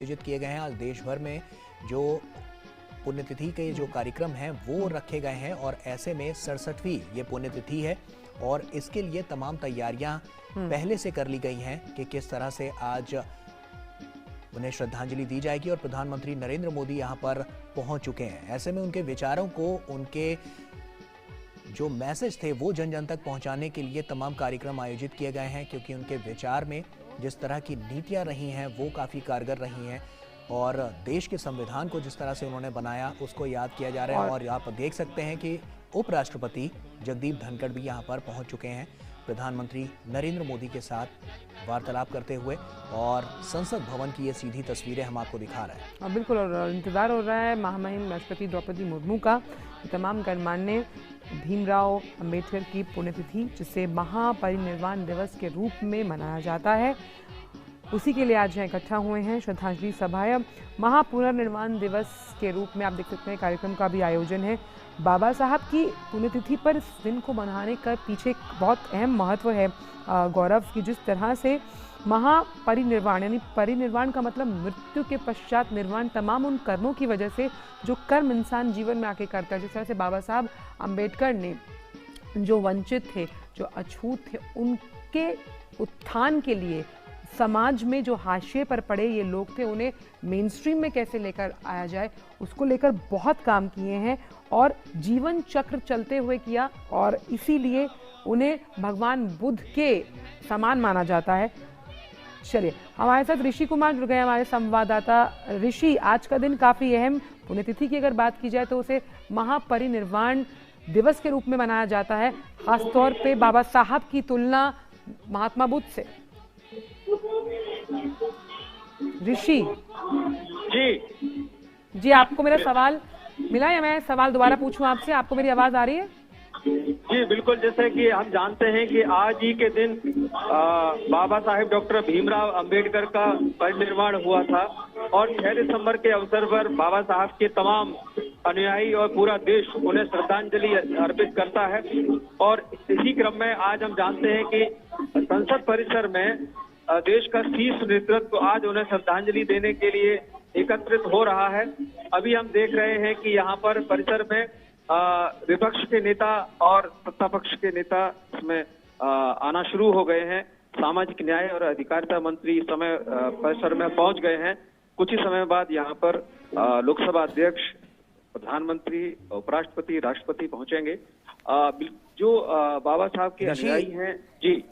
आयोजित किए गए हैं। आज देश भर में जो पुण्यतिथि के जो कार्यक्रम हैं वो रखे गए हैं और ऐसे में 67वीं ये पुण्यतिथि है और इसके लिए तमाम तैयारियां पहले से कर ली गई हैं कि किस तरह से आज उन्हें श्रद्धांजलि दी जाएगी और प्रधानमंत्री नरेंद्र मोदी यहां पर पहुंच चुके हैं। ऐसे में उनके विचारों को, उनके जो मैसेज थे वो जन जन तक पहुंचाने के लिए तमाम कार्यक्रम आयोजित किए गए हैं, क्योंकि उनके विचार में जिस तरह की नीतियां रही हैं वो काफ़ी कारगर रही हैं और देश के संविधान को जिस तरह से उन्होंने बनाया उसको याद किया जा रहा है। और यहाँ पर देख सकते हैं कि उपराष्ट्रपति जगदीप धनखड़ भी यहाँ पर पहुँच चुके हैं प्रधानमंत्री नरेंद्र मोदी के साथ वार्तालाप करते हुए, और संसद भवन की ये सीधी तस्वीरें हम आपको दिखा रहे हैं। और बिल्कुल, और इंतजार हो रहा है महामहिम राष्ट्रपति द्रौपदी मुर्मू का। तमाम गणमान्य भीमराव अंबेडकर की पुण्यतिथि, जिसे महापरिनिर्वाण दिवस के रूप में मनाया जाता है, उसी के लिए आज यहाँ इकट्ठा हुए हैं। श्रद्धांजलि सभाएं महापुनर्निर्माण दिवस के रूप में आप देख सकते हैं कार्यक्रम का भी आयोजन है। बाबा साहब की पुण्यतिथि पर इस दिन को मनाने का पीछे एक बहुत अहम महत्व है गौरव, की जिस तरह से महापरिनिर्वाण यानी परिनिर्वाण का मतलब मृत्यु के पश्चात निर्वाण, तमाम उन कर्मों की वजह से जो कर्म इंसान जीवन में आके करता है। जिस तरह से बाबा साहब अम्बेडकर ने जो वंचित थे, जो अछूत थे, उनके उत्थान के लिए समाज में जो हाशिए पर पड़े ये लोग थे, उन्हें मेन स्ट्रीम में कैसे लेकर आया जाए, उसको लेकर बहुत काम किए हैं और जीवन चक्र चलते हुए किया, और इसीलिए उन्हें भगवान बुद्ध के समान माना जाता है। चलिए, हमारे साथ ऋषि कुमार जुड़ गए, हमारे संवाददाता। ऋषि, आज का दिन काफ़ी अहम, पुण्यतिथि की अगर बात की जाए तो उसे महापरिनिर्वाण दिवस के रूप में मनाया जाता है, खासतौर पे बाबा साहब की तुलना महात्मा बुद्ध से। ऋषि जी, आपको मेरा सवाल मिला या मैं सवाल दोबारा पूछूं आपसे? आपको मेरी आवाज आ रही है? जी बिल्कुल, जैसे कि हम जानते हैं कि आज ही के दिन बाबा साहेब डॉक्टर भीमराव अंबेडकर का परिनिर्वाण हुआ था और 6 दिसंबर के अवसर पर बाबा साहब के तमाम अनुयायी और पूरा देश उन्हें श्रद्धांजलि अर्पित करता है। और इसी क्रम में आज हम जानते हैं कि संसद परिसर में देश का शीर्ष नेतृत्व आज उन्हें श्रद्धांजलि देने के लिए एकत्रित हो रहा है। अभी हम देख रहे हैं कि यहाँ पर परिसर में विपक्ष के नेता और सत्ता पक्ष के नेता इसमें आना शुरू हो गए हैं। सामाजिक न्याय और अधिकारिता मंत्री इस समय परिसर में पहुंच गए हैं। कुछ ही समय बाद यहाँ पर लोकसभा अध्यक्ष, प्रधानमंत्री, उपराष्ट्रपति, राष्ट्रपति पहुंचेंगे। जो बाबा साहब के अनुयायी हैं। जी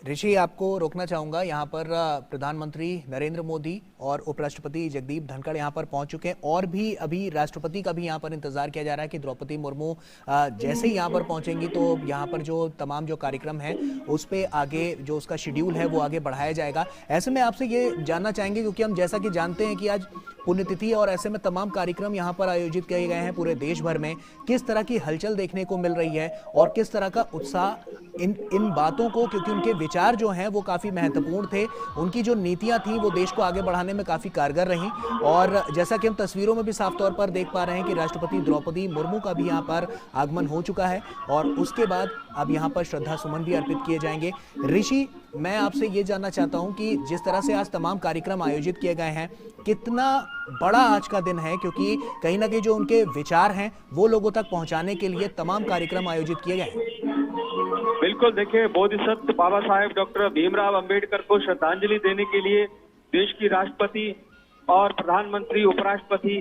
ऋषि, आपको रोकना चाहूंगा, यहाँ पर प्रधानमंत्री नरेंद्र मोदी और उपराष्ट्रपति जगदीप धनखड़ यहाँ पर पहुंच चुके हैं और भी अभी राष्ट्रपति का भी यहाँ पर इंतजार किया जा रहा है कि द्रौपदी मुर्मू जैसे ही यहाँ पर पहुंचेंगी तो यहाँ पर जो तमाम जो कार्यक्रम है उस पे आगे जो उसका शेड्यूल है वो आगे बढ़ाया जाएगा। ऐसे में आपसे ये जानना चाहेंगे, क्योंकि हम जैसा कि जानते हैं कि आज पुण्यतिथि और ऐसे में तमाम कार्यक्रम यहाँ पर आयोजित किए गए हैं पूरे देश भर में, किस तरह की हलचल देखने को मिल रही है और किस तरह का उत्साह इन बातों को, क्योंकि उनके विचार जो हैं वो काफी महत्वपूर्ण थे, उनकी जो नीतियां थी वो देश को आगे बढ़ाने में काफी कारगर रहीं। और जैसा कि हम तस्वीरों में भी साफ तौर पर देख पा रहे हैं कि राष्ट्रपति द्रौपदी मुर्मू का भी यहाँ पर आगमन हो चुका है और उसके बाद अब यहाँ पर श्रद्धा सुमन भी अर्पित किए जाएंगे। ऋषि, मैं आपसे ये जानना चाहता हूँ कि जिस तरह से आज तमाम कार्यक्रम आयोजित किए गए हैं, कितना बड़ा आज का दिन है, क्योंकि कहीं ना कहीं जो उनके विचार हैं वो लोगों तक पहुंचाने के लिए तमाम कार्यक्रम आयोजित किए गए हैं। बिल्कुल, देखिए, बोधिसत्व बाबा साहेब डॉक्टर भीमराव अंबेडकर को श्रद्धांजलि देने के लिए देश की राष्ट्रपति और प्रधानमंत्री, उपराष्ट्रपति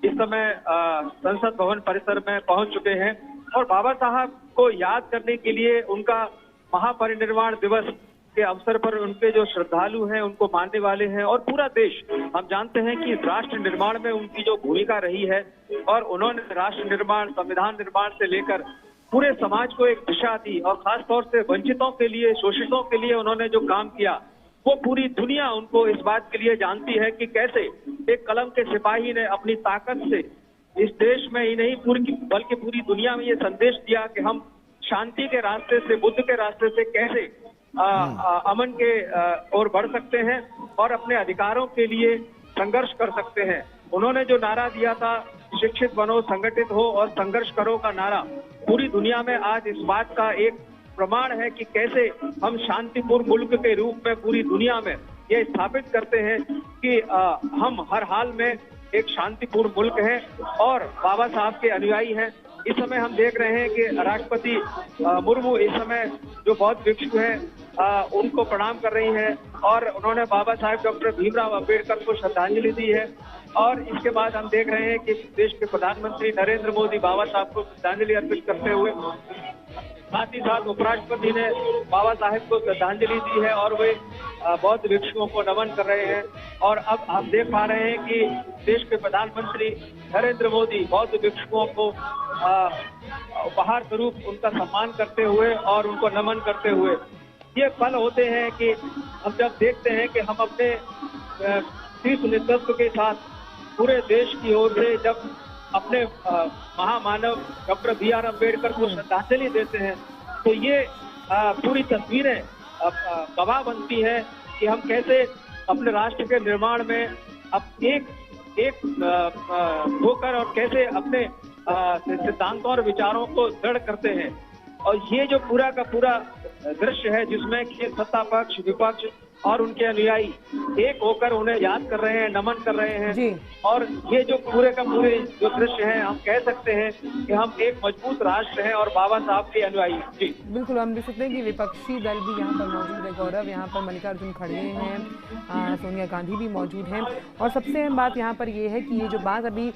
इस समय संसद भवन परिसर में पहुंच चुके हैं और बाबा साहब को याद करने के लिए उनका महापरिनिर्वाण दिवस के अवसर पर उनके जो श्रद्धालु हैं, उनको मानने वाले हैं और पूरा देश, हम जानते हैं कि राष्ट्र निर्माण में उनकी जो भूमिका रही है और उन्होंने राष्ट्र निर्माण, संविधान निर्माण से लेकर पूरे समाज को एक दिशा दी और खास तौर से वंचितों के लिए, शोषितों के लिए उन्होंने जो काम किया वो पूरी दुनिया उनको इस बात के लिए जानती है कि कैसे एक कलम के सिपाही ने अपनी ताकत से इस देश में ही नहीं बल्कि पूरी दुनिया में ये संदेश दिया कि हम शांति के रास्ते से, बुद्ध के रास्ते से कैसे अमन के ओर बढ़ सकते हैं और अपने अधिकारों के लिए संघर्ष कर सकते हैं। उन्होंने जो नारा दिया था, शिक्षित बनो, संगठित हो और संघर्ष करो का नारा, पूरी दुनिया में आज इस बात का एक प्रमाण है कि कैसे हम शांतिपूर्ण मुल्क के रूप में पूरी दुनिया में ये स्थापित करते हैं कि हम हर हाल में एक शांतिपूर्ण मुल्क है और बाबा साहब के अनुयायी हैं। इस समय हम देख रहे हैं कि राष्ट्रपति मुर्मू इस समय जो बौद्ध भिक्षु हैं उनको प्रणाम कर रही हैं और उन्होंने बाबा साहेब डॉक्टर भीमराव अंबेडकर को श्रद्धांजलि दी है। और इसके बाद हम देख रहे हैं कि देश के प्रधानमंत्री नरेंद्र मोदी बाबा साहब को श्रद्धांजलि अर्पित करते हुए, साथ ही साथ उपराष्ट्रपति ने बाबा साहेब को श्रद्धांजलि दी है और वे बौद्ध भिक्षुओं को नमन कर रहे हैं। और अब हम देख पा रहे हैं कि देश के प्रधानमंत्री नरेंद्र मोदी बौद्ध भिक्षुओं को उपहार स्वरूप उनका सम्मान करते हुए और उनको नमन करते हुए, ये पल होते हैं कि हम जब देखते हैं कि हम अपने शीर्ष नेतृत्व के साथ पूरे देश की ओर से जब अपने महामानव डॉक्टर बी.आर. अम्बेडकर को श्रद्धांजलि देते हैं, तो ये पूरी तस्वीरें गवाह बनती है कि हम कैसे अपने राष्ट्र के निर्माण में अब एक होकर और कैसे अपने सिद्धांतों और विचारों को दृढ़ करते हैं। और ये जो पूरा का पूरा दृश्य है जिसमें कि सत्ता पक्ष, विपक्ष और उनके अनुयायी एक होकर उन्हें याद कर रहे हैं, नमन कर रहे हैं। और ये जो पूरे का पूरे जो दृश्य है, हम कह सकते हैं कि हम एक मजबूत राष्ट्र हैं और बाबा साहब के अनुयायी। जी बिल्कुल, हम देख सकते हैं कि विपक्षी दल भी यहाँ पर मौजूद है। गौरव, यहाँ पर मल्लिकार्जुन खड़गे हैं, सोनिया गांधी भी मौजूद हैं। और सबसे अहम बात यहाँ पर ये है कि ये जो बात अभी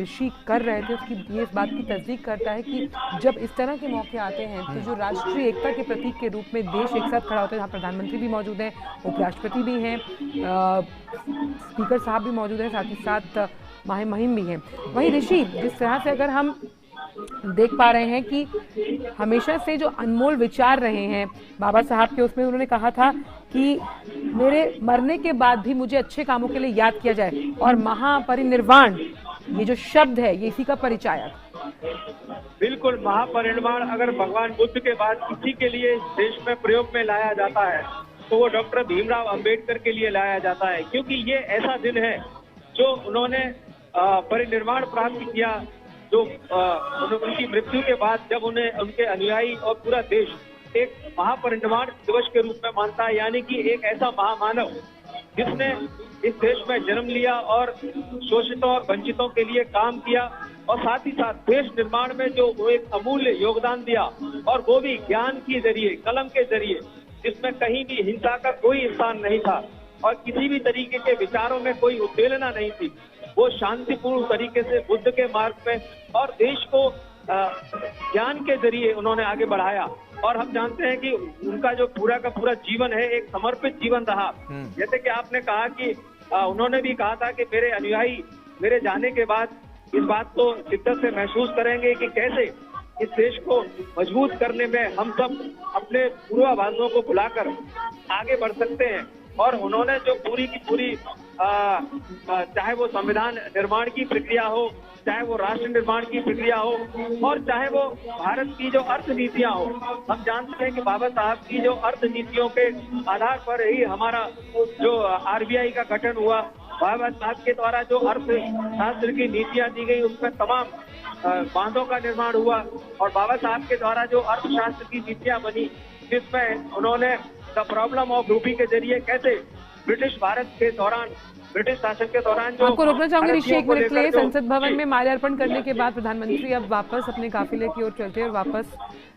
ऋषि कर रहे थे उसकी ये इस बात की तस्दीक करता है कि जब इस तरह के मौके आते हैं तो जो राष्ट्रीय एकता के प्रतीक के रूप में देश एक साथ खड़ा होता है, जहाँ प्रधानमंत्री भी मौजूद हैं, उपराष्ट्रपति भी हैं, स्पीकर साहब भी मौजूद हैं, साथ ही साथ मुहिम भी हैं। वहीं ऋषि, जिस तरह से अगर हम देख पा रहे हैं कि हमेशा से जो अनमोल विचार रहे हैं बाबा साहब के, उसमें उन्होंने कहा था कि मेरे मरने के बाद भी मुझे अच्छे कामों के लिए याद किया जाए, और महापरिनिर्वाण ये जो शब्द है ये इसी का परिचायक। बिल्कुल, महापरिनिर्वाण अगर भगवान बुद्ध के बाद किसी के लिए देश में प्रयोग में लाया जाता है तो वो डॉक्टर भीमराव अंबेडकर के लिए लाया जाता है, क्योंकि ये ऐसा दिन है जो उन्होंने परिनिर्वाण प्राप्त किया, जो उनकी मृत्यु के बाद जब उन्हें उनके अनुयायी और पूरा देश एक महापरिनिर्वाण दिवस के रूप में मानता है। यानी कि एक ऐसा महामानव जिसने इस देश में जन्म लिया और शोषितों और वंचितों के लिए काम किया और साथ ही साथ देश निर्माण में जो वो एक अमूल्य योगदान दिया, और वो भी ज्ञान के जरिए, कलम के जरिए, जिसमें कहीं भी हिंसा का कोई स्थान नहीं था और किसी भी तरीके के विचारों में कोई उत्तेजना नहीं थी। वो शांतिपूर्ण तरीके से बुद्ध के मार्ग पे और देश को ज्ञान के जरिए उन्होंने आगे बढ़ाया। और हम जानते हैं कि उनका जो पूरा का पूरा जीवन है एक समर्पित जीवन रहा। जैसे कि आपने कहा कि उन्होंने भी कहा था कि मेरे अनुयायी मेरे जाने के बाद इस बात को शिद्दत से महसूस करेंगे कि कैसे इस देश को मजबूत करने में हम सब अपने पूर्वाभासों को भुलाकर आगे बढ़ सकते हैं। और उन्होंने जो पूरी की पूरी चाहे वो संविधान निर्माण की प्रक्रिया हो, चाहे वो राष्ट्र निर्माण की प्रक्रिया हो, और चाहे वो भारत की जो अर्थ नीतियां हो, हम जानते हैं कि बाबा साहब की जो अर्थ नीतियों के आधार पर ही हमारा जो आरबीआई का गठन हुआ, बाबा साहब के द्वारा जो अर्थशास्त्र की नीतियां दी गई उसमें तमाम बांधों का निर्माण हुआ, और बाबा साहब के द्वारा जो अर्थशास्त्र की नीतियां बनी जिसमें उन्होंने द प्रॉब्लम ऑफ रूपी के जरिए कैसे ब्रिटिश भारत के दौरान, ब्रिटिश शासन के दौरान जो आपको रोकना चाहूंगी ऋषि एक मिनट के लिए। संसद भवन में माल्यार्पण करने के बाद प्रधानमंत्री अब वापस अपने काफिले की ओर चलते हैं और वापस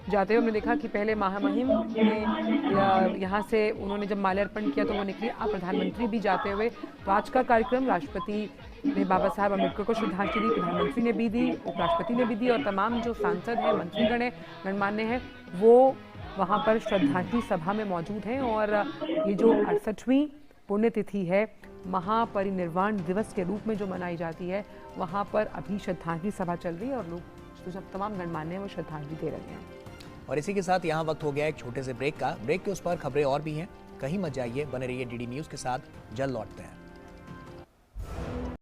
जाते हुए हमने देखा कि पहले महामहिम ने यहाँ से उन्होंने जब माल्यार्पण किया तो वो निकली, अब प्रधानमंत्री भी जाते हुए। तो आज का कार्यक्रम राष्ट्रपति ने बाबा साहब अम्बेडकर को श्रद्धांजलि दी, प्रधानमंत्री ने भी दी, उपराष्ट्रपति ने भी दी, और तमाम जो सांसद हैं, मंत्रीगण हैं, गणमान्य हैं, वो वहाँ पर श्रद्धांजलि सभा में मौजूद हैं। और ये जो 68वीं पुण्यतिथि है महापरिनिर्वाण दिवस के रूप में जो मनाई जाती है, वहाँ पर अभी श्रद्धांजलि सभा चल रही है और लोग जो तमाम गणमान्य हैं वो श्रद्धांजलि दे रहे हैं। और इसी के साथ यहाँ वक्त हो गया एक छोटे से ब्रेक का। ब्रेक के उस पर खबरें और भी हैं, कहीं मत जाइए, बने रहिए डीडी न्यूज़ के साथ, जल्द लौटते हैं।